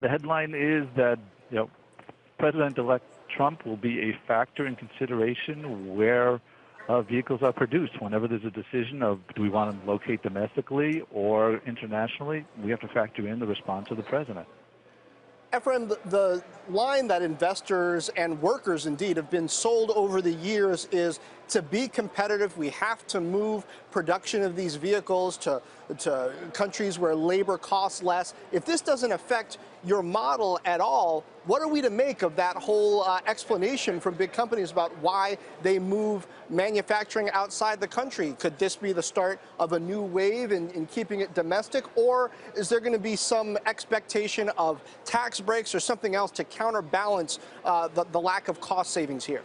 The headline is that President-elect Trump will be a factor in consideration where vehicles are produced. Whenever there's a decision of do we want to locate domestically or internationally, we have to factor in the response of the president. Efraim, the line that investors and workers indeed have been sold over the years is to be competitive, we have to move production of these vehicles to countries where labor costs less. If this doesn't affect your model at all, what are we to make of that whole explanation from big companies about why they move manufacturing outside the country? Could this be the start of a new wave in keeping it domestic, or is there going to be some expectation of tax breaks or something else to counterbalance the lack of cost savings here?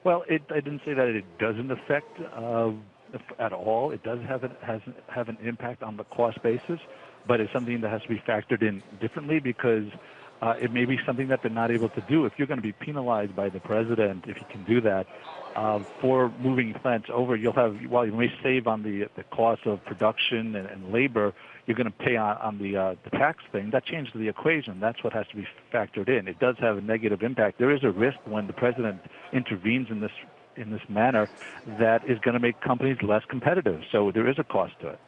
Well, I didn't say that it doesn't affect at all. It does have an impact on the cost basis, but it's something that has to be factored in differently because it may be something that they're not able to do. If you're going to be penalized by the president, if he can do that, for moving plants over, while you may save on the cost of production and labor, you're going to pay on the tax thing. That changes the equation. That's what has to be factored in. It does have a negative impact. There is a risk when the president intervenes in this manner that is going to make companies less competitive. So there is a cost to it.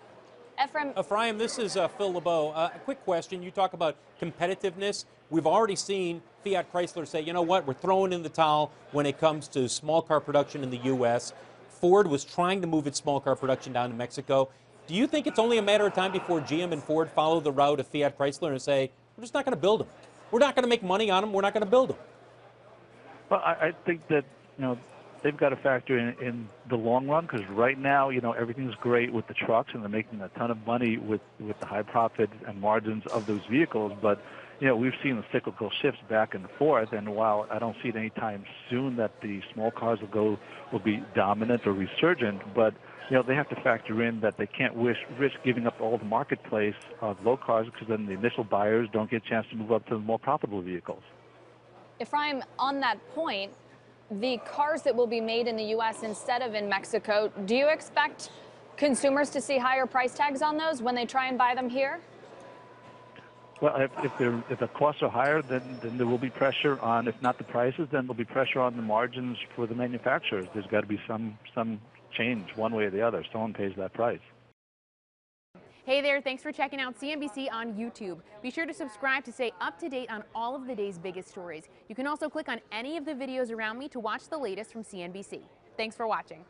Efraim, this is Phil LeBeau. A quick question. You talk about competitiveness. We've already seen Fiat Chrysler say, you know what, we're throwing in the towel when it comes to small car production in the U.S. Ford was trying to move its small car production down to Mexico. Do you think it's only a matter of time before GM and Ford follow the route of Fiat Chrysler and say, we're just not going to build them? We're not going to make money on them. We're not going to build them. Well, I think that, they've got to factor in the long run because right now, everything's great with the trucks and they're making a ton of money with the high profit and margins of those vehicles. But, we've seen the cyclical shifts back and forth. And while I don't see it anytime soon that the small cars will be dominant or resurgent, but, they have to factor in that they can't risk giving up all the marketplace of low cars because then the initial buyers don't get a chance to move up to the more profitable vehicles. Efraim, on that point, the cars that will be made in the U.S. instead of in Mexico, do you expect consumers to see higher price tags on those when they try and buy them here? Well, if the costs are higher, then there will be pressure on, if not the prices, then there'll be pressure on the margins for the manufacturers. There's got to be some change one way or the other. Someone pays that price. Hey there, thanks for checking out CNBC on YouTube. Be sure to subscribe to stay up to date on all of the day's biggest stories. You can also click on any of the videos around me to watch the latest from CNBC. Thanks for watching.